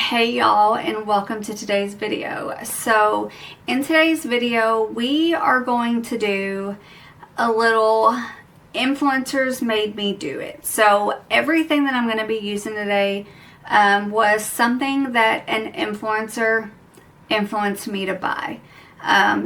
Hey y'all, and welcome to today's video. So in today's video we are going to do a little influencers made me do it. So everything that I'm going to be using today was something that an influencer influenced me to buy.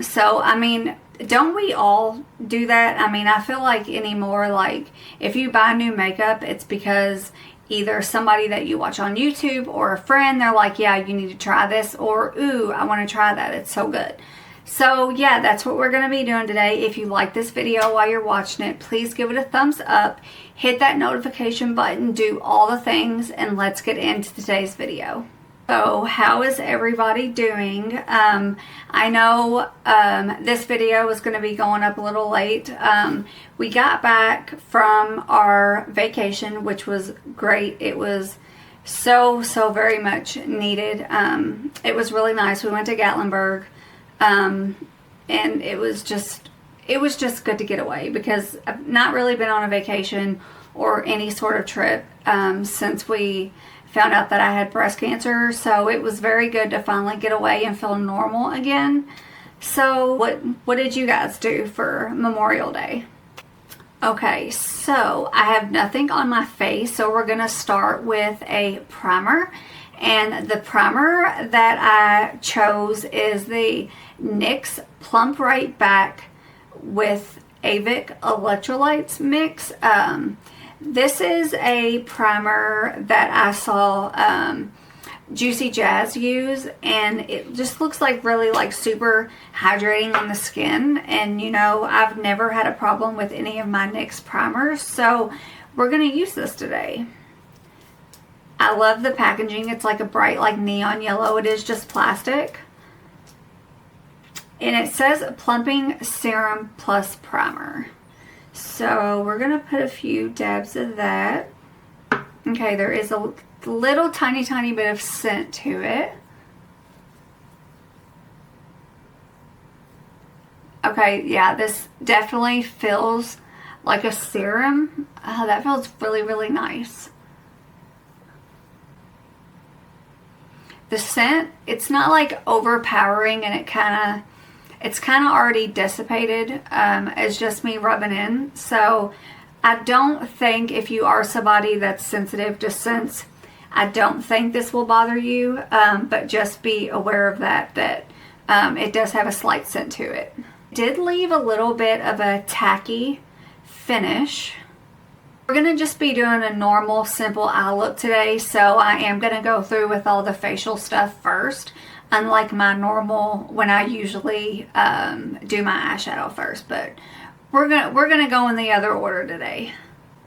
So I mean, don't we all do that? I mean, I feel like anymore, like if you buy new makeup, it's because either somebody that you watch on YouTube or a friend, they're like, yeah, you need to try this, or ooh, I want to try that, it's so good. So yeah, that's what we're going to be doing today. If you like this video while you're watching it, please give it a thumbs up, hit that notification button, do all the things, and let's get into today's video. So how is everybody doing? I know this video is going to be going up a little late. We got back from our vacation, which was great. It was so very much needed. It was really nice. We went to Gatlinburg, and it was just good to get away, because I've not really been on a vacation or any sort of trip since we found out that I had breast cancer. So it was very good to finally get away and feel normal again. So what did you guys do for Memorial Day? Okay, so I have nothing on my face, so we're gonna start with a primer. And the primer that I chose is the NYX Plump Right Back with Avic Electrolytes mix. This is a primer that I saw Juicy Jazz use, and it just looks like really like super hydrating on the skin. And you know, I've never had a problem with any of my NYX primers, so we're going to use this today. I love the packaging. It's like a bright like neon yellow. It is just plastic. And it says Plumping Serum Plus Primer. So we're going to put a few dabs of that. Okay, there is a little tiny bit of scent to it. Okay, yeah, this definitely feels like a serum. That feels really nice. The scent, it's not like overpowering, and it's kind of already dissipated. It's just me rubbing in. So I don't think, if you are somebody that's sensitive to scents, I don't think this will bother you. But just be aware of that it does have a slight scent to it. It did leave a little bit of a tacky finish. We're going to just be doing a normal, simple eye look today. So I am going to go through with all the facial stuff first, unlike my normal, when I usually do my eyeshadow first. But we're gonna go in the other order today.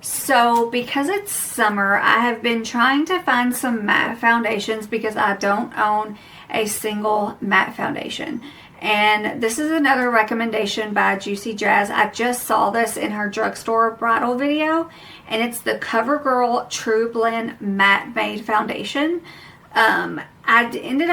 So because it's summer, I have been trying to find some matte foundations because I don't own a single matte foundation. And this is another recommendation by Juicy Jazz. I just saw this in her drugstore bridal video, and it's the COVERGIRL TRUEBLEND Matte Made Foundation. I ended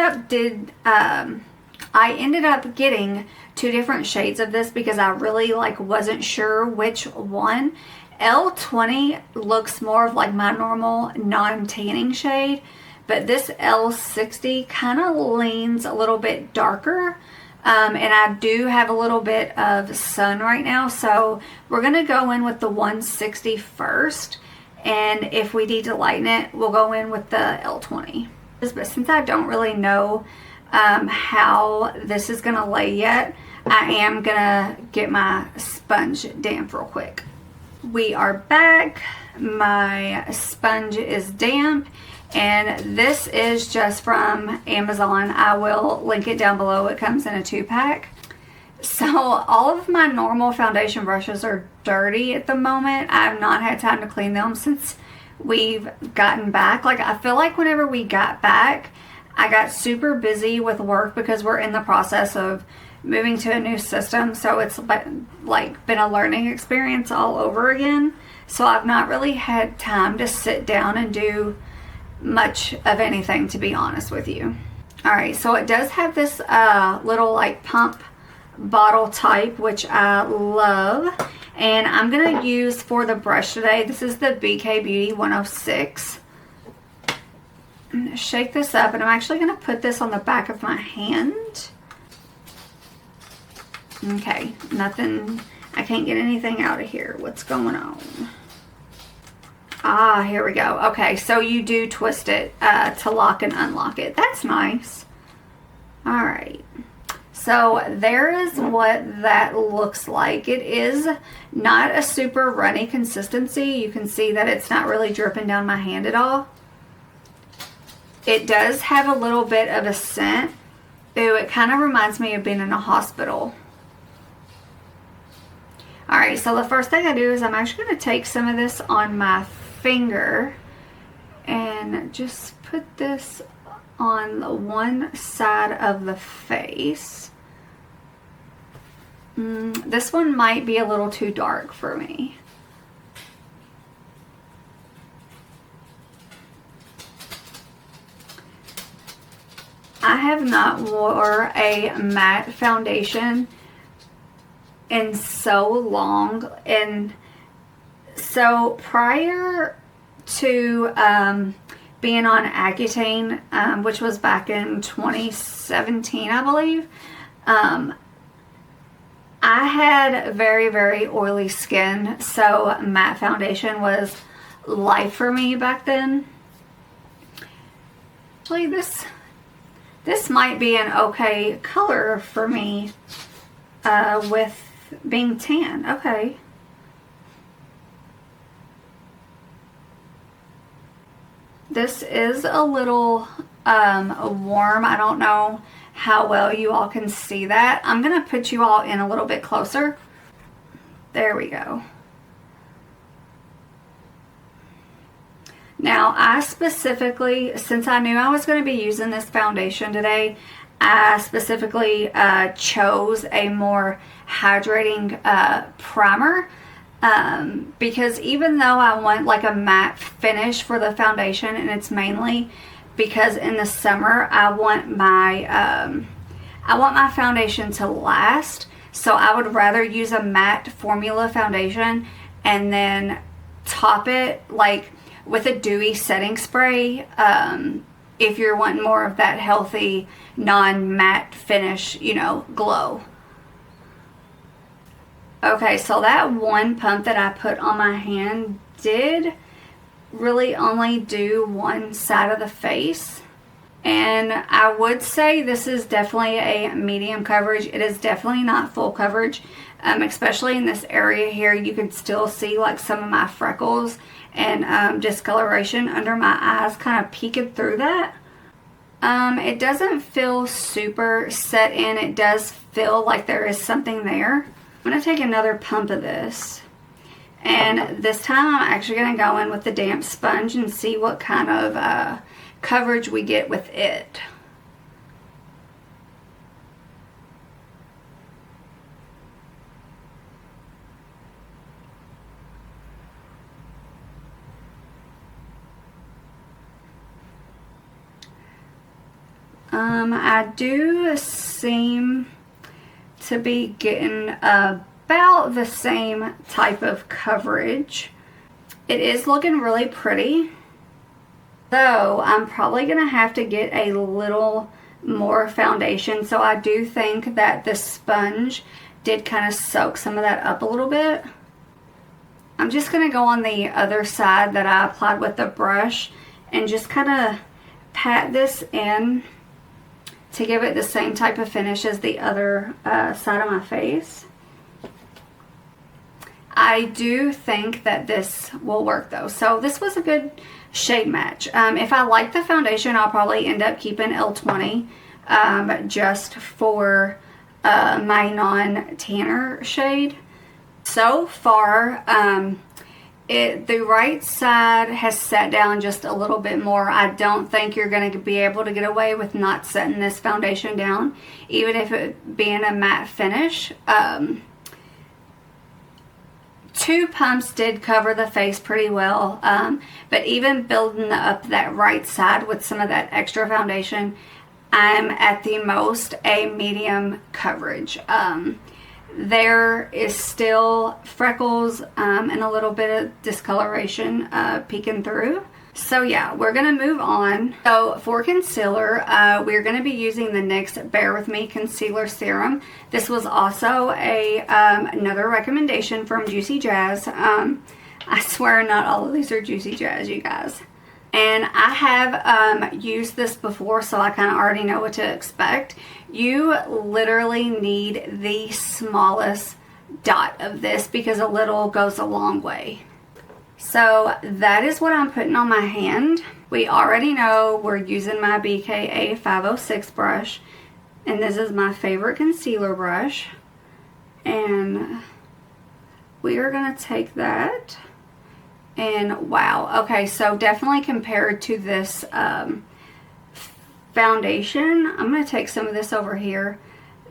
up getting 2 different shades of this because I really wasn't sure which one. L20 looks more of like my normal non-tanning shade, but this L60 kind of leans a little bit darker. And I do have a little bit of sun right now, so we're going to go in with the 160 first, and if we need to lighten it, we'll go in with the L20. But since I don't really know how this is going to lay yet, I am going to get my sponge damp real quick. We are back. My sponge is damp, and this is just from Amazon. I will link it down below. It comes in a 2-pack. So all of my normal foundation brushes are dirty at the moment. I have not had time to clean them since we've gotten back. I feel like whenever we got back, I got super busy with work because we're in the process of moving to a new system. So it's been a learning experience all over again. So I've not really had time to sit down and do much of anything, to be honest with you. Alright, so it does have this little pump bottle type, which I love. And I'm going to use for the brush today, this is the BK Beauty 106. I'm gonna shake this up, and I'm actually gonna put this on the back of my hand. Okay, nothing, I can't get anything out of here. What's going on? Ah, here we go. Okay, so you do twist it to lock and unlock it. That's nice. All right. So there is what that looks like. It is not a super runny consistency. You can see that it's not really dripping down my hand at all. It does have a little bit of a scent. Ooh, it kind of reminds me of being in a hospital. Alright, so the first thing I do is I'm actually going to take some of this on my finger and just put this on the one side of the face. This one might be a little too dark for me. I have not wore a matte foundation in so long, and so prior to being on Accutane, which was back in 2017, I believe, I had very, very oily skin, so matte foundation was life for me back then. Actually, this might be an okay color for me with being tan. Okay. This is a little warm. I don't know how well you all can see that. I'm going to put you all in a little bit closer. There we go. Now, I specifically, since I knew I was going to be using this foundation today, I specifically chose a more hydrating primer because even though I want like a matte finish for the foundation, and it's mainly because in the summer I want my foundation to last, so I would rather use a matte formula foundation and then top it like with a dewy setting spray if you're wanting more of that healthy non-matte finish, you know, glow. Okay, so that one pump that I put on my hand did really only do one side of the face, and I would say this is definitely a medium coverage. It is definitely not full coverage, especially in this area here. You can still see like some of my freckles and discoloration under my eyes kind of peeking through that. It doesn't feel super set in. It does feel like there is something there. I'm going to take another pump of this, and this time I'm actually going to go in with the damp sponge and see what kind of coverage we get with it. I do seem to be getting about the same type of coverage. It is looking really pretty, though I'm probably gonna have to get a little more foundation. So I do think that the sponge did kind of soak some of that up a little bit. I'm just gonna go on the other side that I applied with the brush and just kind of pat this in to give it the same type of finish as the other side of my face. I do think that this will work though. So this was a good shade match. If I like the foundation, I'll probably end up keeping L20 just for my non-tanner shade. So far, the right side has set down just a little bit more. I don't think you're going to be able to get away with not setting this foundation down, even if it being a matte finish. 2 pumps did cover the face pretty well, but even building up that right side with some of that extra foundation, I'm at the most a medium coverage. There is still freckles and a little bit of discoloration peeking through, So yeah, we're going to move on. So for concealer, we're going to be using the NYX Bear With Me Concealer Serum. This was also another recommendation from Juicy Jazz. I swear not all of these are Juicy Jazz, you guys. And I have used this before, so I kind of already know what to expect. You literally need the smallest dot of this because a little goes a long way. So that is what I'm putting on my hand. We already know we're using my BKA 506 brush, and this is my favorite concealer brush. And we are going to take that, and wow, okay, so definitely compared to this foundation, I'm going to take some of this over here.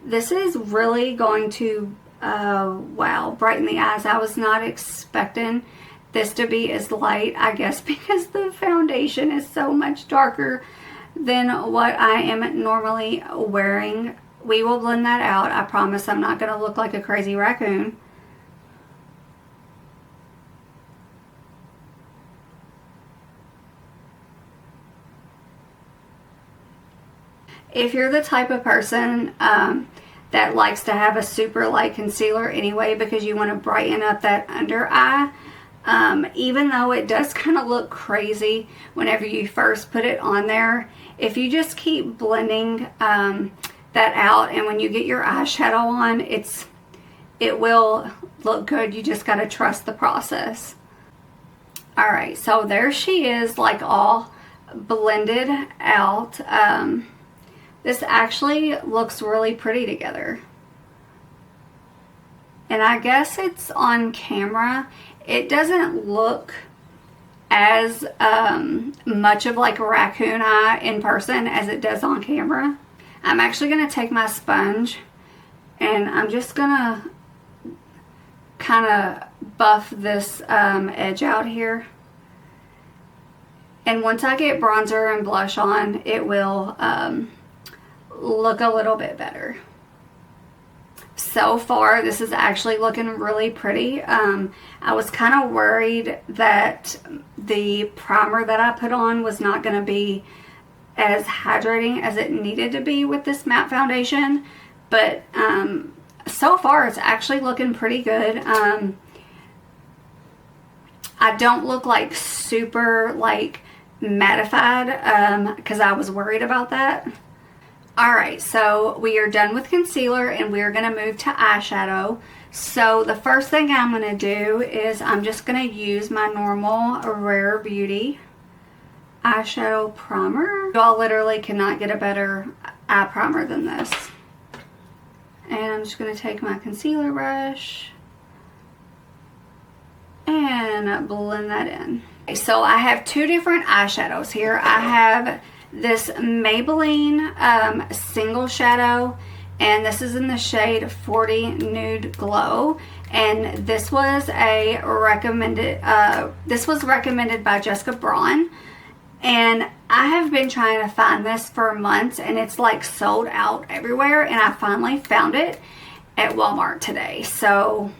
This is really going to, wow, brighten the eyes. I was not expecting this to be as light, I guess because the foundation is so much darker than what I am normally wearing. We will blend that out. I promise I'm not going to look like a crazy raccoon. If you're the type of person that likes to have a super light concealer anyway because you want to brighten up that under eye, even though it does kind of look crazy whenever you first put it on there, if you just keep blending that out, and when you get your eyeshadow on, it will look good. You just got to trust the process. Alright, so there she is, like all blended out. This actually looks really pretty together. And I guess it's on camera. It doesn't look as much of like a raccoon eye in person as it does on camera. I'm actually going to take my sponge and I'm just going to kind of buff this edge out here. And once I get bronzer and blush on, it will look a little bit better. So far, this is actually looking really pretty. I was kind of worried that the primer that I put on was not going to be as hydrating as it needed to be with this matte foundation, but so far it's actually looking pretty good. I don't look like super like mattified because I was worried about that. Alright, so we are done with concealer and we are going to move to eyeshadow. So the first thing I'm going to do is I'm just going to use my normal Rare Beauty eyeshadow primer. Y'all literally cannot get a better eye primer than this. And I'm just going to take my concealer brush and blend that in. Okay, so I have two different eyeshadows here. I have this Maybelline single shadow, and this is in the shade 40 Nude Glow, and this was recommended by Jessica Braun, and I have been trying to find this for months, and it's like sold out everywhere, and I finally found it at Walmart today. So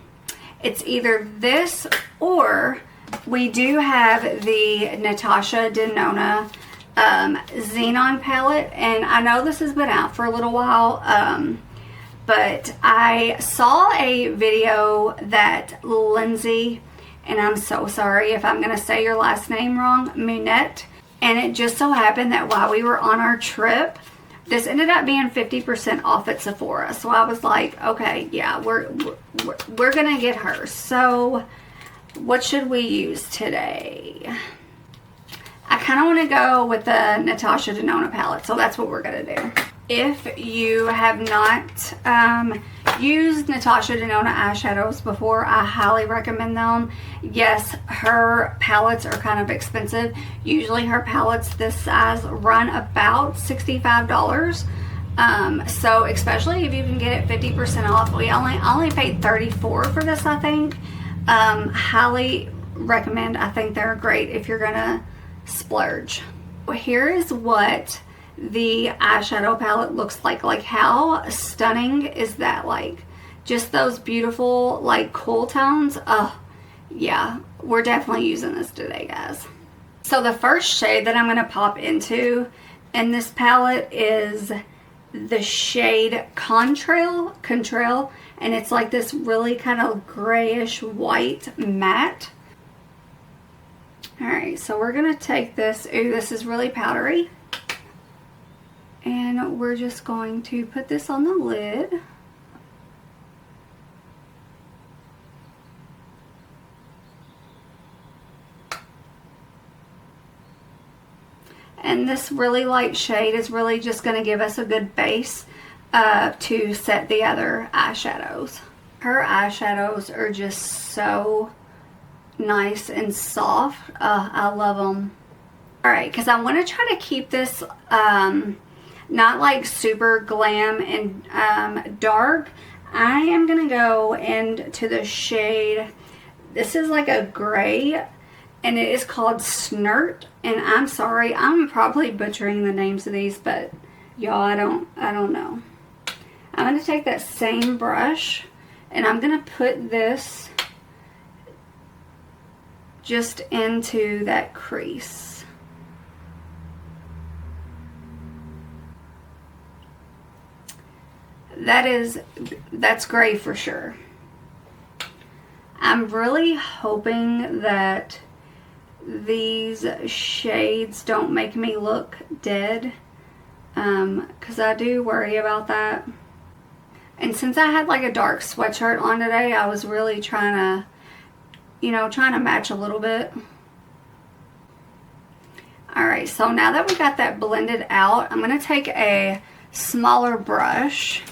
it's either this, or we do have the NATASHA DENONA XENON palette, and I know this has been out for a little while, but I saw a video that Lindsay, and I'm so sorry if I'm going to say your last name wrong, Munette, and it just so happened that while we were on our trip, this ended up being 50% off at Sephora. So I was like, okay, yeah, we're going to get her. So what should we use today? I kind of want to go with the NATASHA DENONA palette, so that's what we're going to do. If you have not used NATASHA DENONA eyeshadows before, I highly recommend them. Yes, her palettes are kind of expensive. Usually her palettes this size run about $65. So especially if you can get it 50% off. I only paid $34 for this, I think. Highly recommend. I think they're great if you're gonna splurge. Here is what the eyeshadow palette looks like. Like, how stunning is that? Like, just those beautiful like cool tones. Oh yeah, we're definitely using this today, guys. So the first shade that I'm going to pop into in this palette is the shade Contrail, and it's like this really kind of grayish white matte. Alright, so we're going to take this, ooh, this is really powdery, and we're just going to put this on the lid. And this really light shade is really just going to give us a good base to set the other eyeshadows. Her eyeshadows are just so nice and soft. I love them. Alright, because I want to try to keep this not like super glam and dark. I am going to go into the shade, this is like a gray, and it is called Snert. And I'm sorry, I'm probably butchering the names of these, but y'all, I don't know. I'm going to take that same brush and I'm going to put this just into that crease. That's gray for sure. I'm really hoping that these shades don't make me look dead, because I do worry about that. And since I had like a dark sweatshirt on today, I was really trying to, trying to match a little bit. Alright, so now that we got that blended out, I'm going to take a smaller brush.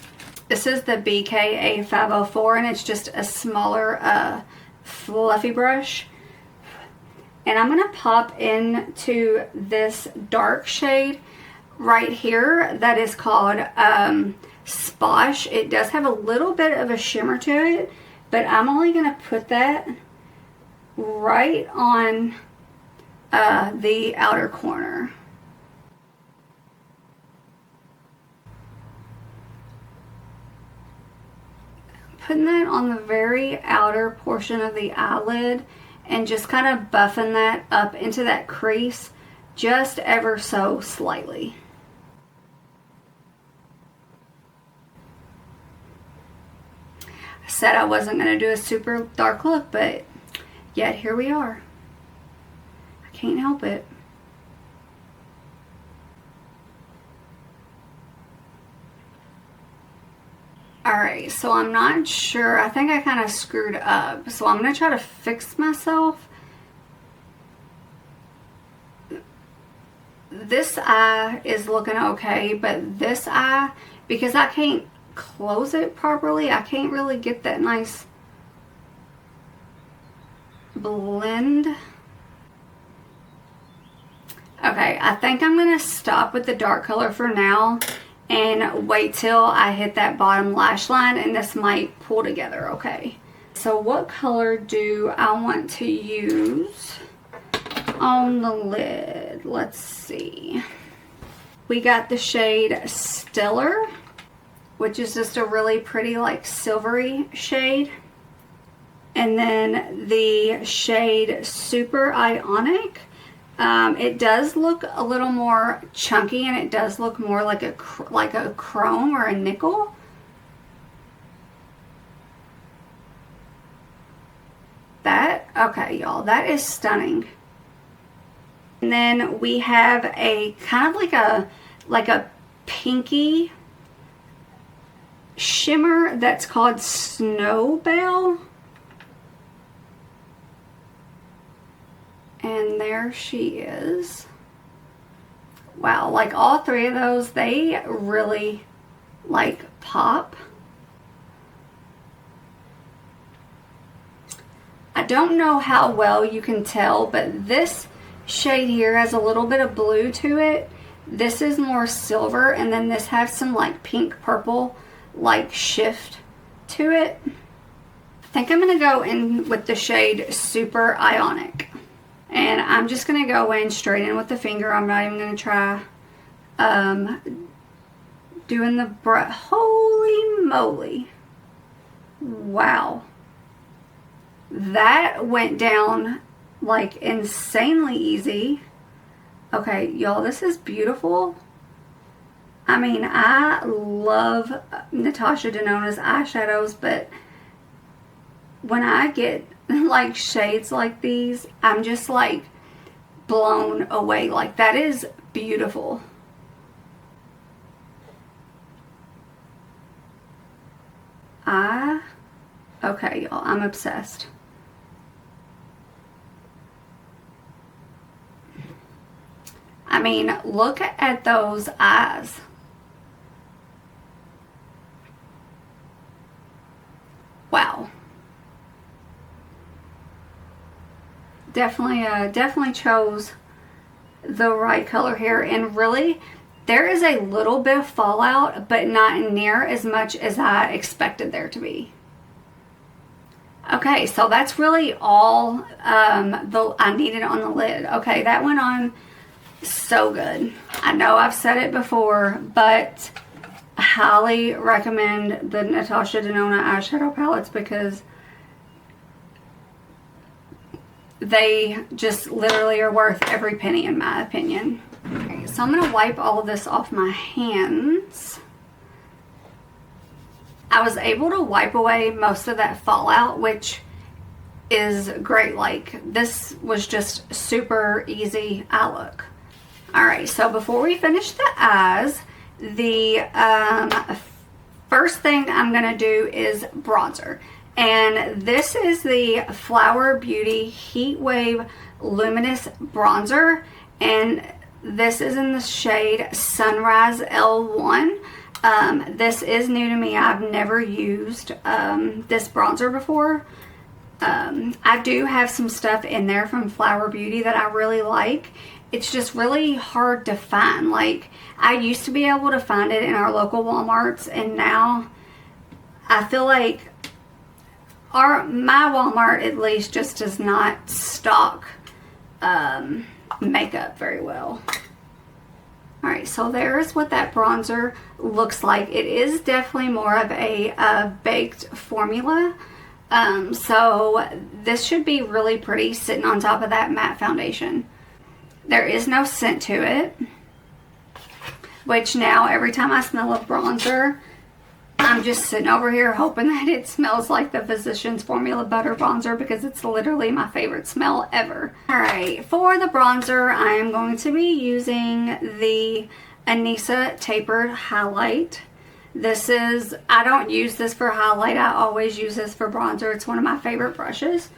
This is the BK A504, and it's just a smaller fluffy brush. And I'm going to pop into this dark shade right here that is called Sposh. It does have a little bit of a shimmer to it, but I'm only going to put that right on the outer corner. Putting that on the very outer portion of the eyelid and just kind of buffing that up into that crease just ever so slightly. I said I wasn't going to do a super dark look, but yet here we are. I can't help it. Alright, so I'm not sure. I think I kind of screwed up. So I'm going to try to fix myself. This eye is looking okay, but this eye, because I can't close it properly, I can't really get that nice blend. Okay, I think I'm going to stop with the dark color for now and wait till I hit that bottom lash line, and this might pull together okay. So what color do I want to use on the lid? Let's see. We got the shade Stellar, which is just a really pretty like silvery shade. And then the shade Super Ionic. It does look a little more chunky, and it does look more like a chrome or a nickel. Okay, y'all, that is stunning. And then we have a kind of like a pinky shimmer that's called Snowbell. And there she is. Wow, like all three of those, they really like pop. I don't know how well you can tell, but this shade here has a little bit of blue to it. This is more silver, and then this has some like pink purple like shift to it. I think I'm going to go in with the shade Super Ionic. And I'm just going to go in straight in with the finger. I'm not even going to try doing the brush. Holy moly. Wow. That went down like insanely easy. Okay, y'all, this is beautiful. I mean, I love Natasha Denona's eyeshadows, but when I get like shades like these, I'm just like blown away. Like, that is beautiful. Okay, y'all, I'm obsessed. I mean, look at those eyes. Wow. Definitely chose the right color here. And really, there is a little bit of fallout, but not near as much as I expected there to be. Okay, so that's really all I needed on the lid. Okay, that went on so good. I know I've said it before, but I highly recommend the Natasha Denona eyeshadow palettes because they just literally are worth every penny in my opinion. Okay, so I'm going to wipe all of this off my hands. I was able to wipe away most of that fallout, which is great. Like, this was just super easy eye look. Alright, so before we finish the eyes, the first thing I'm going to do is bronzer. And this is the Flower Beauty HEATWAVE Luminous Bronzer. And this is in the shade Sunrise L1. This is new to me. I've never used this bronzer before. I do have some stuff in there from Flower Beauty that I really like. It's just really hard to find. Like, I used to be able to find it in our local Walmarts, and now I feel like my Walmart at least just does not stock makeup very well. Alright, so there's what that bronzer looks like. It is definitely more of a baked formula. So this should be really pretty sitting on top of that matte foundation. There is no scent to it, which now every time I smell a bronzer, I'm just sitting over here hoping that it smells like the Physicians Formula Butter Bronzer because it's literally my favorite smell ever. Alright, for the bronzer, I am going to be using the Anisa Tapered Highlight. This is, I don't use this for highlight, I always use this for bronzer. It's one of my favorite brushes.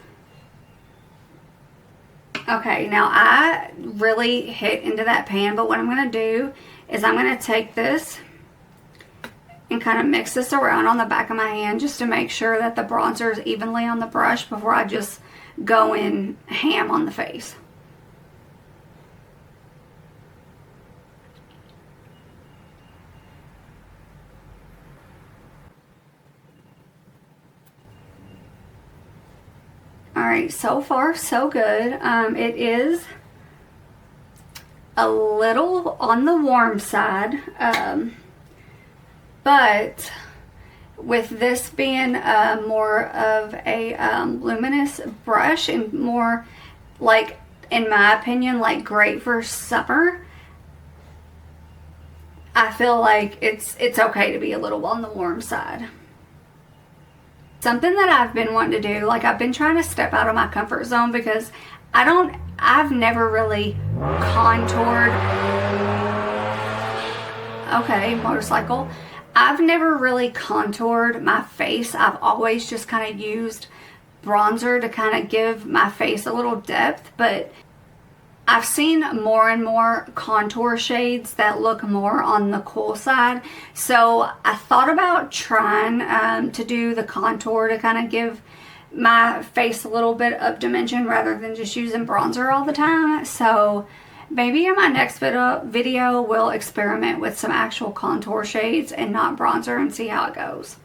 Okay, now I really hit into that pan, but what I'm going to do is I'm going to take this and kind of mix this around on the back of my hand just to make sure that the bronzer is evenly on the brush before I just go in ham on the face. Alright, so far so good. It is a little on the warm side, but with this being more of a luminous brush and more, like, in my opinion, like great for summer, I feel like it's okay to be a little on the warm side. Something that I've been wanting to do, like, I've been trying to step out of my comfort zone because I've never really contoured. Okay, motorcycle. I've never really contoured my face. I've always just kind of used bronzer to kind of give my face a little depth, but I've seen more and more contour shades that look more on the cool side. So I thought about trying to do the contour to kind of give my face a little bit of dimension rather than just using bronzer all the time. So maybe in my next video we'll experiment with some actual contour shades and not bronzer and see how it goes.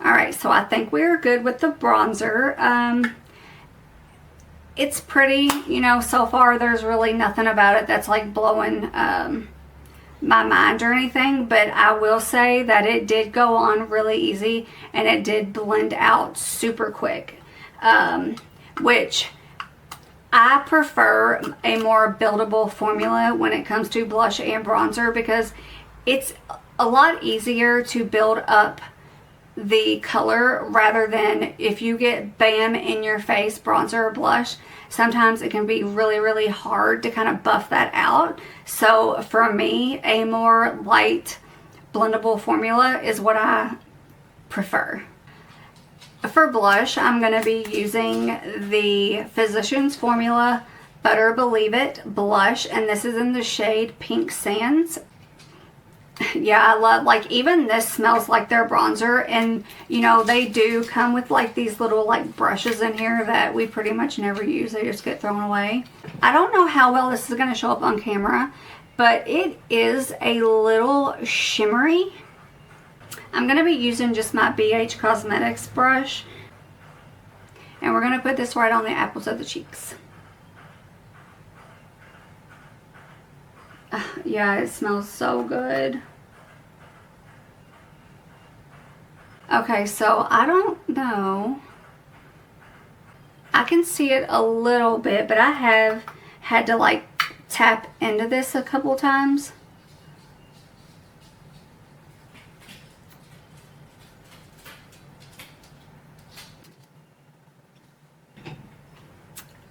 Alright, so I think we're good with the bronzer. It's pretty, you know, so far there's really nothing about it that's like blowing my mind or anything, but I will say that it did go on really easy and it did blend out super quick, which I prefer a more buildable formula when it comes to blush and bronzer because it's a lot easier to build up the color rather than if you get bam in your face bronzer or blush. Sometimes it can be really hard to kind of buff that out. So for me, a more light blendable formula is what I prefer. For blush, I'm going to be using the Physicians Formula Better Believe It blush, and this is in the shade Pink Sands. Yeah, I love, like, even this smells like their bronzer, and you know, they do come with like these little like brushes in here that we pretty much never use. They just get thrown away. I don't know how well this is going to show up on camera, but it is a little shimmery. I'm going to be using just my BH Cosmetics brush, and we're going to put this right on the apples of the cheeks. Yeah, it smells so good. Okay, so I don't know. I can see it a little bit, but I have had to like tap into this a couple times.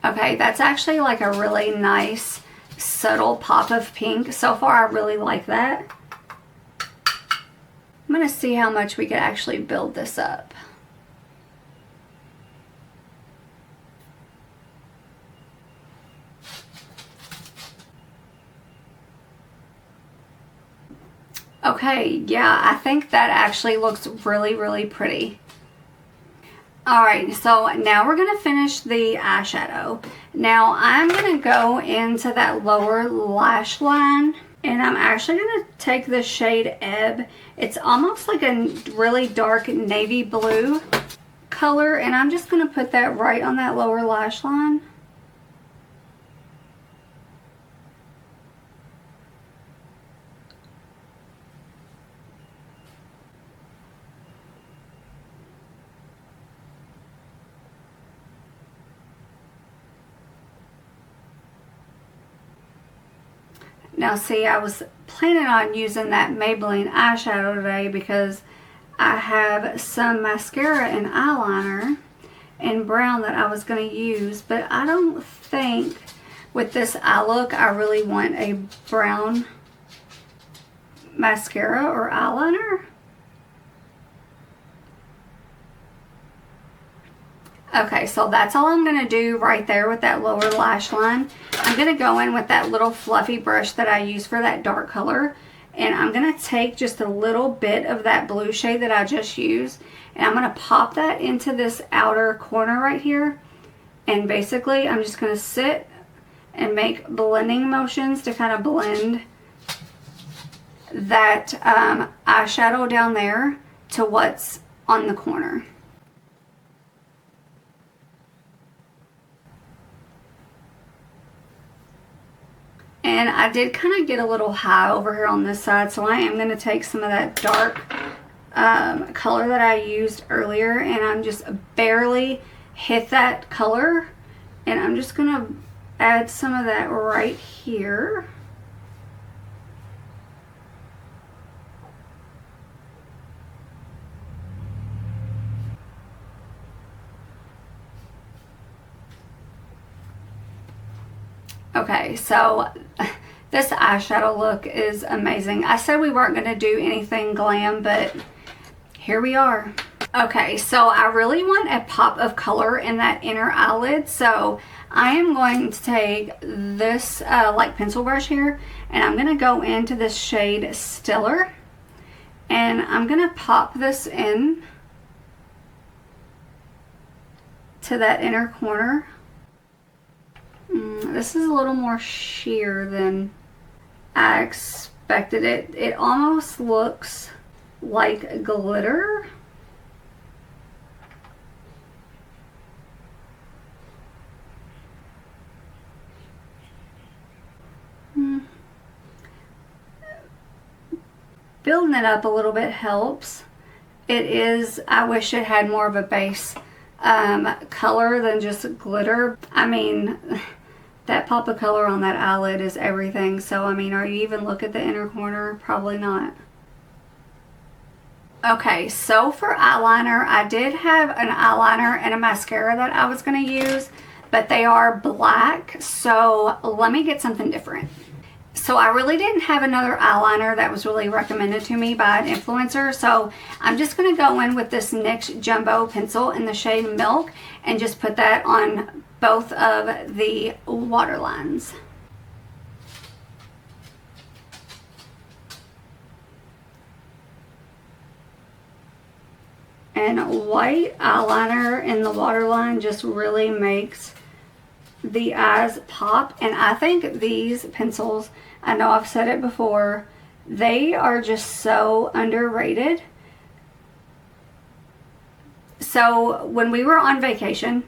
Okay, that's actually like a really nice subtle pop of pink. So far I really like that. I'm going to see how much we could actually build this up. Okay, yeah, I think that actually looks really pretty. Alright, so now we're going to finish the eyeshadow. Now I'm going to go into that lower lash line, and I'm actually going to take the shade Ebb. It's almost like a really dark navy blue color, and I'm just going to put that right on that lower lash line. Now see, I was planning on using that Maybelline eyeshadow today because I have some mascara and eyeliner in brown that I was going to use, but I don't think with this eye look I really want a brown mascara or eyeliner. Okay, so that's all I'm going to do right there with that lower lash line. I'm going to go in with that little fluffy brush that I use for that dark color, and I'm going to take just a little bit of that blue shade that I just used, and I'm going to pop that into this outer corner right here, and basically I'm just going to sit and make blending motions to kind of blend that eyeshadow down there to what's on the corner. And I did kind of get a little high over here on this side, so I am going to take some of that dark color that I used earlier, and I'm just barely hit that color, and I'm just going to add some of that right here. Okay, so this eyeshadow look is amazing. I said we weren't going to do anything glam, but here we are. Okay, so I really want a pop of color in that inner eyelid, so I am going to take this like pencil brush here, and I'm going to go into this shade Stellar, and I'm going to pop this in to that inner corner. This is a little more sheer than I expected it. It almost looks like glitter. Building it up a little bit helps. It is, I wish it had more of a base color than just glitter. I mean, that pop of color on that eyelid is everything. So, I mean, are you even look at the inner corner? Probably not. Okay, so for eyeliner, I did have an eyeliner and a mascara that I was going to use, but they are black. So let me get something different. So I really didn't have another eyeliner that was really recommended to me by an influencer. So I'm just going to go in with this NYX Jumbo pencil in the shade Milk and just put that on both of the waterlines. And white eyeliner in the waterline just really makes the eyes pop. And I think these pencils, I know I've said it before, they are just so underrated. So when we were on vacation,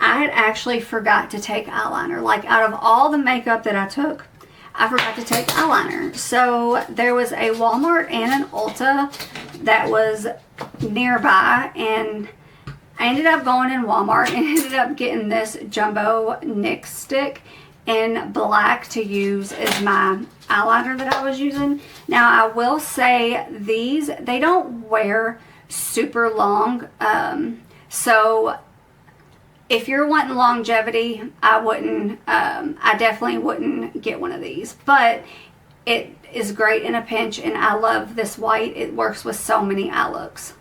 I had actually forgot to take eyeliner. Like, out of all the makeup that I took, I forgot to take eyeliner. So there was a Walmart and an Ulta that was nearby, and I ended up going in Walmart and ended up getting this Jumbo NYX stick in black to use as my eyeliner that I was using. Now, I will say these, they don't wear super long. So if you're wanting longevity, I definitely wouldn't get one of these. But it is great in a pinch, and I love this white. It works with so many eye looks.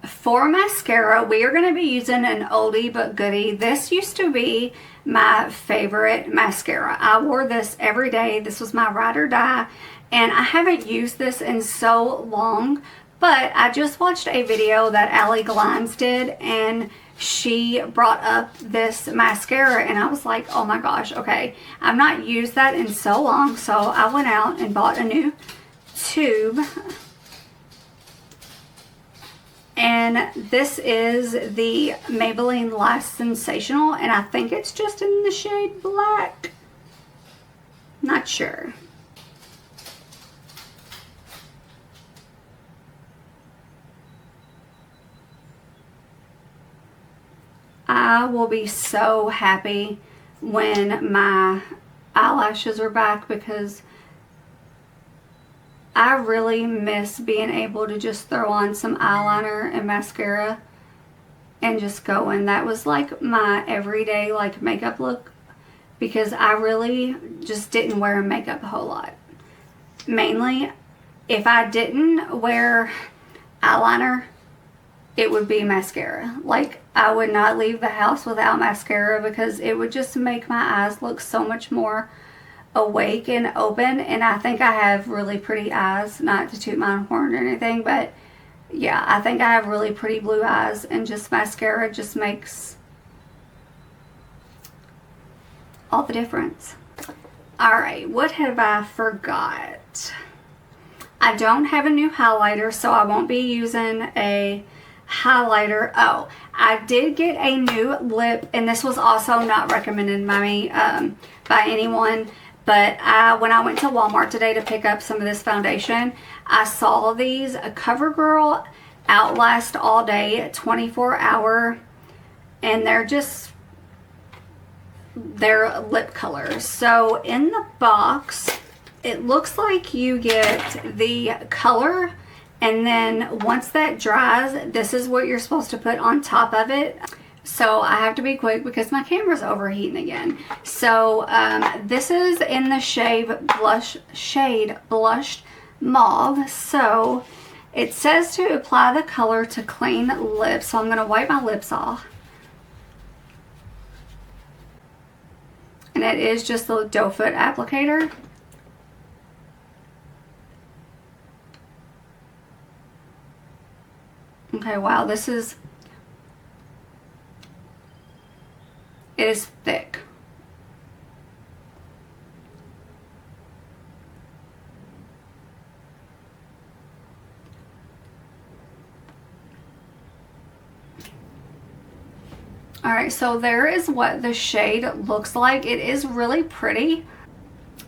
For mascara, we are going to be using an oldie but goodie. This used to be my favorite mascara. I wore this every day. This was my ride or die, and I haven't used this in so long, but I just watched a video that Allie Glines did, and she brought up this mascara, and I was like, oh my gosh, okay, I've not used that in so long. So I went out and bought a new tube, and this is the Maybelline Last Sensational, and I think it's just in the shade black, not sure. I will be so happy when my eyelashes are back, because I really miss being able to just throw on some eyeliner and mascara and just go in. That was like my everyday like makeup look, because I really just didn't wear makeup a whole lot. Mainly, if I didn't wear eyeliner, it would be mascara. Like, I would not leave the house without mascara, because it would just make my eyes look so much more awake and open. And I think I have really pretty eyes, not to toot my own horn or anything, but yeah, I think I have really pretty blue eyes, and just mascara just makes all the difference. Alright, what have I forgot? I don't have a new highlighter, so I won't be using a highlighter. Oh, I did get a new lip, and this was also not recommended by me, by anyone, but when I went to Walmart today to pick up some of this foundation, I saw these CoverGirl Outlast All Day 24-hour, and they're lip colors. So in the box, it looks like you get the color, and then once that dries, this is what you're supposed to put on top of it. So I have to be quick because my camera's overheating again. So this is in the shade Blushed Mauve. So it says to apply the color to clean lips. So I'm going to wipe my lips off. And it is just the doe foot applicator. Okay, wow, it is thick. Alright, so there is what the shade looks like. It is really pretty.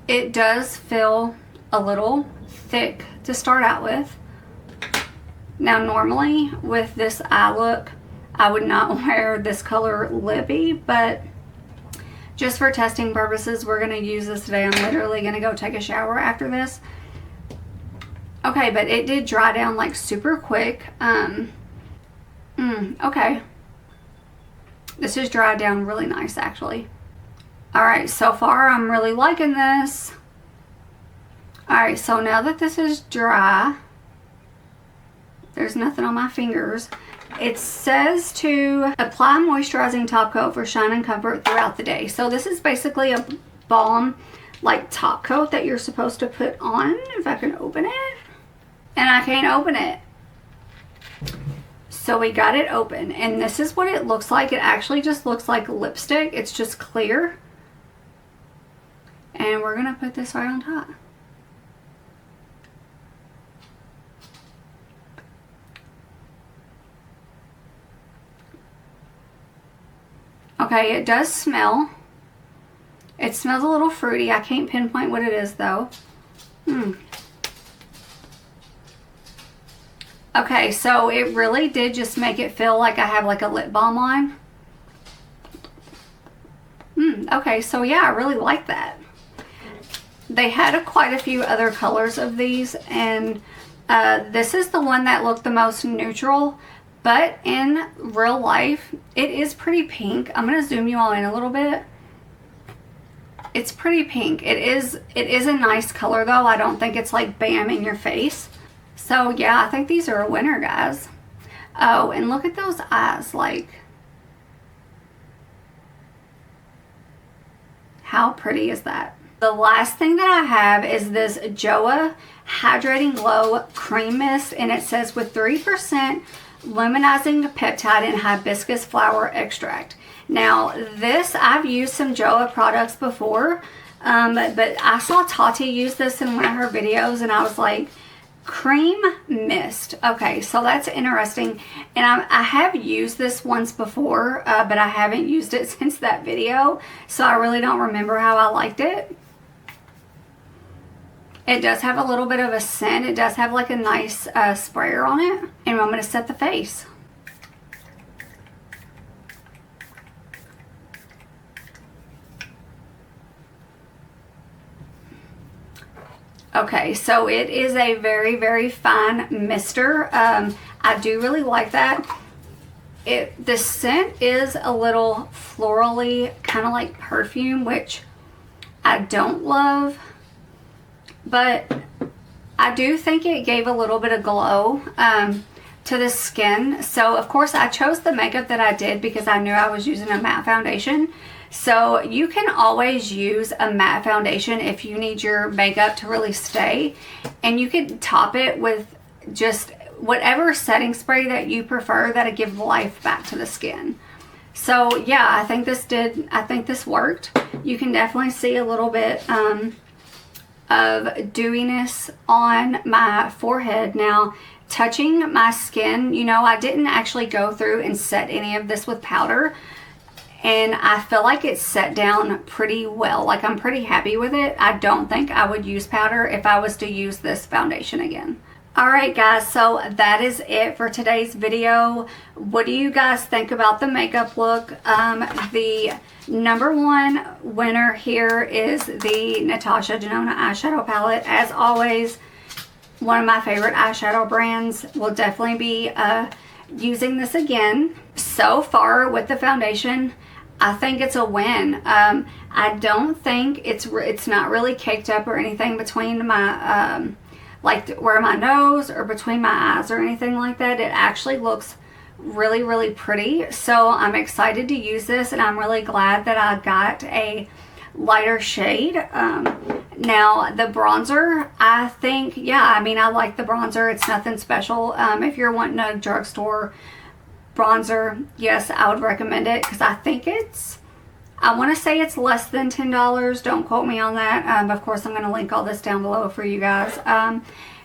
It does feel a little thick to start out with. Now, normally with this eye look, I would not wear this color lippy, but just for testing purposes, we're going to use this today. I'm literally going to go take a shower after this. Okay, but it did dry down like super quick. Okay. This is dried down really nice, actually. Alright, so far I'm really liking this. Alright, so now that this is dry, there's nothing on my fingers. It says to apply moisturizing top coat for shine and comfort throughout the day. So this is basically a balm like top coat that you're supposed to put on. If I can open it. And I can't open it. So we got it open. And this is what it looks like. It actually just looks like lipstick. It's just clear. And we're going to put this right on top. Okay, it does smell. It smells a little fruity. I can't pinpoint what it is though. Okay, so it really did just make it feel like I have like a lip balm on. Okay, so yeah, I really like that. They had quite a few other colors of these, and this is the one that looked the most neutral. But in real life, it is pretty pink. I'm going to zoom you all in a little bit. It's pretty pink. It is a nice color though. I don't think it's like bam in your face. So yeah, I think these are a winner, guys. Oh, and look at those eyes. Like, how pretty is that? The last thing that I have is this JOAH Hydrating Glow Cream Mist. And it says with 3% luminizing peptide and hibiscus flower extract. Now this, I've used some JOAH products before, but I saw Tati use this in one of her videos and I was like, cream mist. Okay, so that's interesting. And I have used this once before, but I haven't used it since that video, so I really don't remember how I liked it. It does have a little bit of a scent. It does have like a nice sprayer on it. And I'm going to set the face. Okay, so it is a very, very fine mister. I do really like that. The scent is a little florally, kind of like perfume, which I don't love. But I do think it gave a little bit of glow to the skin. So of course I chose the makeup that I did because I knew I was using a matte foundation. So you can always use a matte foundation if you need your makeup to really stay. And you can top it with just whatever setting spray that you prefer that'll give life back to the skin. So yeah, I think this worked. You can definitely see a little bit of dewiness on my forehead. Now, touching my skin, you know, I didn't actually go through and set any of this with powder, and I feel like it set down pretty well. Like, I'm pretty happy with it. I don't think I would use powder if I was to use this foundation again. Alright guys, so that is it for today's video. What do you guys think about the makeup look? The #1 winner here is the NATASHA DENONA eyeshadow palette. As always, one of my favorite eyeshadow brands. Will definitely be using this again. So far with the foundation, I think it's a win. I don't think it's not really caked up or anything between my like where my nose or between my eyes or anything like that. It actually looks really, really pretty. So I'm excited to use this, and I'm really glad that I got a lighter shade. Now the bronzer, I think, yeah, I mean, I like the bronzer. It's nothing special. If you're wanting a drugstore bronzer, yes, I would recommend it, because I think I want to say it's less than $10. Don't quote me on that. Of course, I'm going to link all this down below for you guys.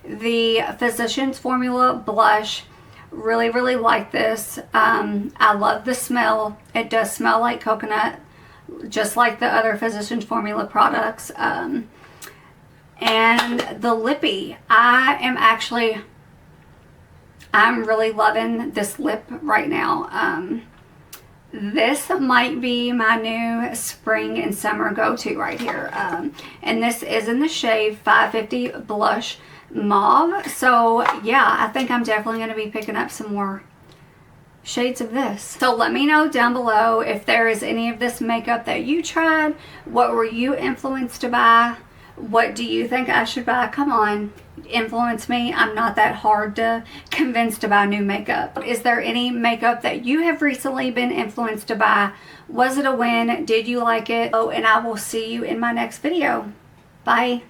The Physicians Formula blush, really, really like this. I love the smell. It does smell like coconut, just like the other Physicians Formula products. And the lippy, I'm really loving this lip right now. This might be my new spring and summer go-to right here. And this is in the shade 550 Blush Mauve. So yeah, I think I'm definitely going to be picking up some more shades of this. So let me know down below if there is any of this makeup that you tried. What were you influenced by? What do you think I should buy? Come on, influence me. I'm not that hard to convince to buy new makeup. Is there any makeup that you have recently been influenced to buy? Was it a win? Did you like it? Oh, and I will see you in my next video. Bye.